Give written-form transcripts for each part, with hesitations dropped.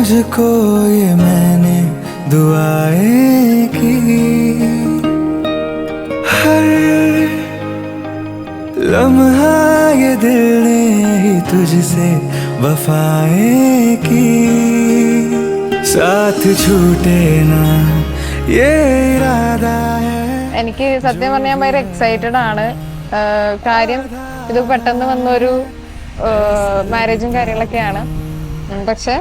मुझको ये मैंने दुआएं की, हर लम्हा ये दिल ने ही तुझसे वफाएं की, साथ छूटे ना ये इरादा है. എനിക്ക് സത്യം പറഞ്ഞാൽ ഭയങ്കര എക്സൈറ്റഡ് ആണ്. കാര്യം ഇത് പെട്ടെന്ന് വന്നൊരു മാരേജും കാര്യങ്ങളൊക്കെയാണ്. പക്ഷെ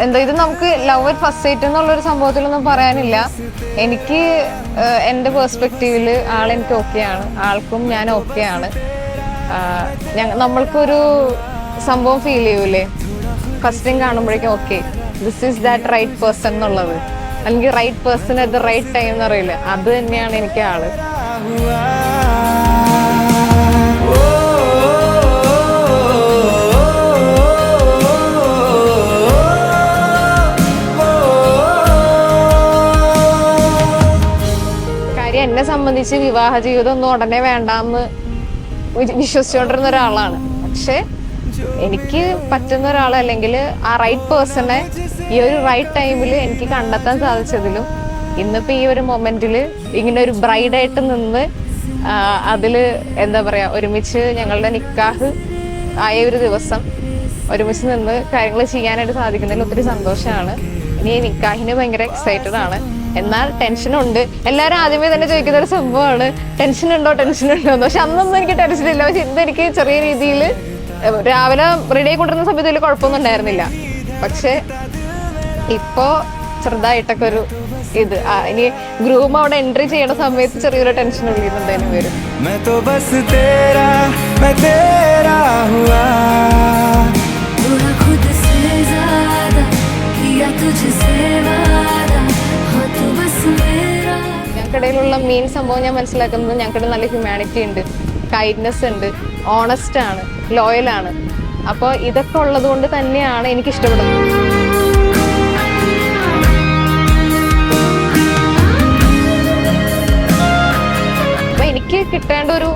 എന്താ ഇത് നമുക്ക് ലവ് അറ്റ് ഫസ്റ്റ് സൈറ്റ് എന്നുള്ളൊരു സംഭവത്തിലൊന്നും പറയാനില്ല. എനിക്ക് എൻ്റെ പെർസ്പെക്റ്റീവിൽ ആളെനിക്ക് ഓക്കെയാണ്, ആൾക്കും ഞാൻ ഓക്കെയാണ്. നമ്മൾക്കൊരു സംഭവം ഫീൽ ചെയ്യൂലേ ഫസ്റ്റ് ടൈം കാണുമ്പോഴേക്കും, okay this is that right person എന്നുള്ളത്, അല്ലെങ്കിൽ right person at the right time എന്ന് പറയില്ല, അത് തന്നെയാണ് എനിക്ക് ആള്. കാര്യം എന്നെ സംബന്ധിച്ച് വിവാഹ ജീവിതം ഒന്നും ഉടനെ വേണ്ടാന്ന് വിശ്വസിച്ചുകൊണ്ടിരുന്ന ഒരാളാണ്. പക്ഷെ എനിക്ക് പറ്റുന്ന ഒരാൾ, അല്ലെങ്കിൽ ആ റൈറ്റ് പേഴ്സണെ ഈ ഒരു റൈറ്റ് ടൈമിൽ എനിക്ക് കണ്ടെത്താൻ സാധിച്ചതിലും, ഇന്നിപ്പോൾ ഈ ഒരു മൊമെന്റിൽ ഇങ്ങനെ ഒരു ബ്രൈഡായിട്ട് നിന്ന് അതിൽ എന്താ പറയുക, ഒരുമിച്ച് ഞങ്ങളുടെ നിക്കാഹ് ആയ ഒരു ദിവസം ഒരുമിച്ച് നിന്ന് കാര്യങ്ങൾ ചെയ്യാനായിട്ട് സാധിക്കുന്നതിൽ ഒത്തിരി സന്തോഷമാണ്. ഇനി നിക്കാഹിന് ഭയങ്കര എക്സൈറ്റഡ് ആണ്. എന്നാൽ ടെൻഷനുണ്ട്. എല്ലാവരും ആദ്യമേ തന്നെ ചോദിക്കുന്ന ഒരു സംഭവമാണ്, ടെൻഷൻ ഉണ്ടോ എന്ന്. പക്ഷെ അന്നൊന്നും എനിക്ക് ടെൻഷൻ ഇല്ല. പക്ഷെ ഇന്നെനിക്ക് ചെറിയ രീതിയിൽ രാവിലെ റെഡി ആയിക്കൊണ്ടിരുന്ന സമയത്ത് വലിയ കുഴപ്പമൊന്നും ഉണ്ടായിരുന്നില്ല. പക്ഷെ ഇപ്പോ ചെറുതായിട്ടൊക്കെ ഒരു ഇത്, ഇനി ഗ്രൂം അവിടെ എൻട്രി ചെയ്യണ സമയത്ത് ചെറിയൊരു ടെൻഷൻ ഉള്ളിന്നുണ്ടായിരുന്നു വരും. ഞങ്ങൾക്കിടയിലുള്ള മെയിൻ സംഭവം ഞാൻ മനസ്സിലാക്കുന്നത്, ഞങ്ങൾക്കിടയിൽ നല്ല ഹ്യൂമാനിറ്റി ഉണ്ട്, കൈൻഡ്നെസ് ഉണ്ട്, ഓണസ്റ്റ് ആണ്, ലോയലാണ്. അപ്പോൾ ഇതൊക്കെ ഉള്ളത് കൊണ്ട് തന്നെയാണ് എനിക്ക് ഇഷ്ടപ്പെടുന്നത്. അപ്പൊ എനിക്ക് കിട്ടേണ്ട ഒരു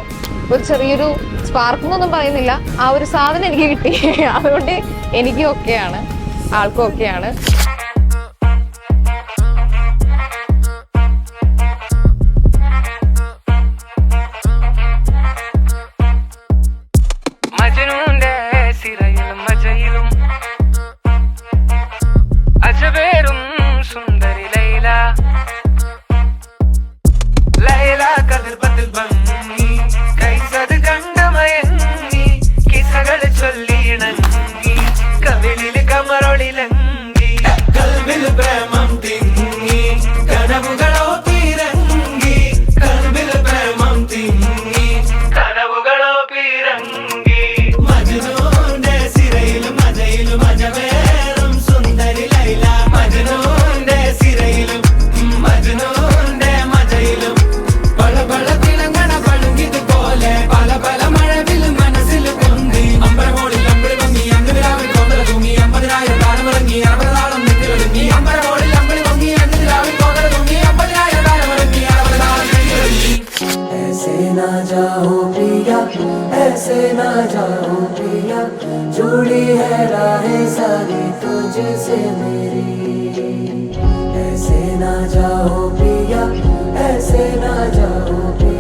ചെറിയൊരു സ്പാർക്ക് എന്നൊന്നും പറയുന്നില്ല, ആ ഒരു സാധനം എനിക്ക് കിട്ടി. അതുകൊണ്ട് എനിക്ക് ഓക്കെയാണ്, ആൾക്കും ഓക്കെയാണ്. ऐसे ना जाओ प्रिया, जुड़ी है राहें सारी तुझसे मेरी. ऐसे ना जाओ प्रिया, ऐसे ना जाओ प्रिया.